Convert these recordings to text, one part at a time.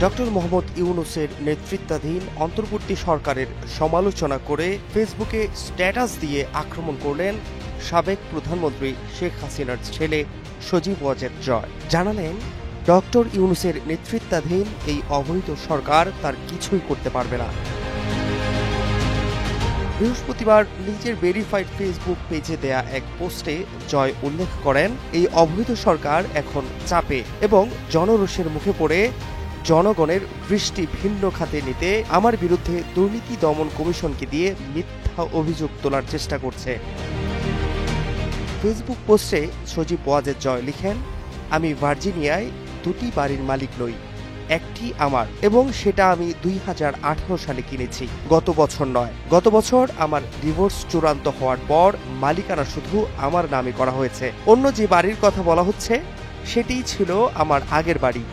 Doctor Mohammad ইউনূসের নেতৃত্বাধীন অন্তর্বর্তী সরকারের সমালোচনা করে ফেসবুকে স্ট্যাটাস দিয়ে আক্রমণ করলেন সাবেক প্রধানমন্ত্রী শেখ হাসিনার ছেলে সজীব ওয়াজেদ জয়। জানালেন, ডক্টর ইউনূসের নেতৃত্বাধীন এই অবৈধ সরকার তার কিছুই করতে পারবে না। বৃহস্পতিবার নিজের ভেরিফাইড ফেসবুক পেজে দেয়া এক পোস্টে জয় উল্লেখ করেন, এই অবৈধ সরকার এখন চাপে এবং জনরোষের মুখে পড়ে জনগণের দৃষ্টি ভিন্ন খাতে নিতে আমার বিরুদ্ধে দুর্নীতি দমন কমিশনকে দিয়ে মিথ্যা অভিযোগ তোলার চেষ্টা করছে। ফেসবুক পোস্টে সজীব ওয়াজেদ জয় লিখেন, আমি ভার্জিনিয়ায় 2টি বাড়ির মালিক নই, একটি আমার এবং সেটা আমি 2018 সালে কিনেছি, গত বছর নয়। গত বছর আমার ডিভোর্স চূড়ান্ত হওয়ার পর মালিকানা শুধু আমার নামে করা হয়েছে। অন্য যে বাড়ির কথা বলা হচ্ছে সেটিই ছিল আমার আগের বাড়ি,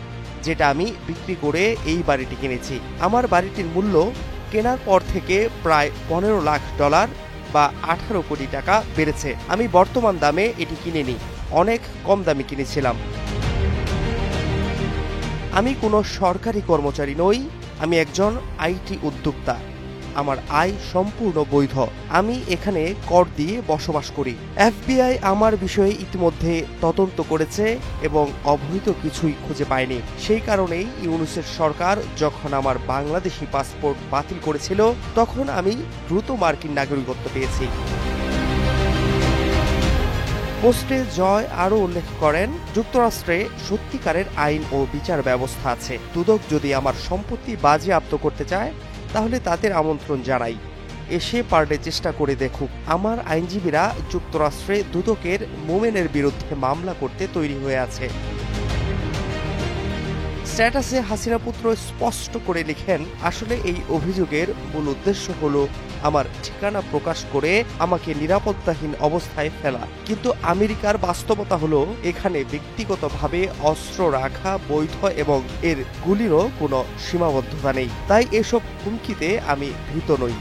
যেটা আমি বিক্রি করে এই বাড়িটি কিনেছি। আমার বাড়িটির মূল্য কেনার পর থেকে প্রায় $15 লাখ বা 18 কোটি টাকা বেড়েছে। আমি বর্তমান দামে এটি কিনিনি, অনেক কম দামে কিনেছিলাম। আমি কোনো সরকারি কর্মচারী নই, আমি একজন আইটি উদ্যোক্তা। আমার আয় সম্পূর্ণ বৈধ। আমি এখানে কর দিয়ে বসবাস করি। FBI আমার বিষয়ে ইতিমধ্যে তদন্ত করেছে এবং অবৈধ কিছুই খুঁজে পায়নি। সেই কারণেই ইউনূসের সরকার যখন আমার বাংলাদেশি পাসপোর্ট বাতিল করেছিল, তখন আমি দ্রুত মার্কিন নাগরিকত্ব পেয়েছি। পোস্টে জয় আরও উল্লেখ করেন, যুক্তরাষ্ট্রে সত্যিকারের আইন ও বিচার ব্যবস্থা আছে। দুদক যদি আমার সম্পত্তি বাজেয়াপ্ত করতে চায় তাহলে তাদের আমন্ত্রণ জানাই, এসে পারলে চেষ্টা করে দেখুক। আমার আইনজীবীরা যুক্তরাষ্ট্রে দুদকের মোমেনের বিরুদ্ধে মামলা করতে তৈরি হয়ে আছে। স্ট্যাটাসে হাসিনা পুত্র স্পষ্ট করে লিখেন, আসলে এই অভিযোগের মূল উদ্দেশ্য হলো আমার ঠিকানা প্রকাশ করে আমাকে নিরাপত্তাহীন অবস্থায় ফেলা। কিন্তু আমেরিকার বাস্তবতা হলো এখানে ব্যক্তিগতভাবে অস্ত্র রাখা বৈধ এবং এর গুলিরও কোনো সীমাবদ্ধতা নেই। তাই এসব হুমকিতে আমি ভীত নই।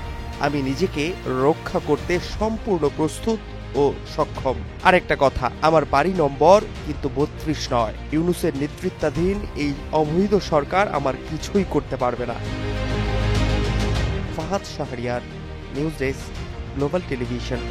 আমি নিজেকে রক্ষা করতে সম্পূর্ণ প্রস্তুত ও সক্ষম। আরেকটা কথা, আমার বাড়ি নম্বর কিন্তু 32 নয়। ইউনূসের নেতৃত্বাধীন এই অবৈধ সরকার আমার কিছুই করতে পারবে না। Fahad Shahriar, news desk, global television.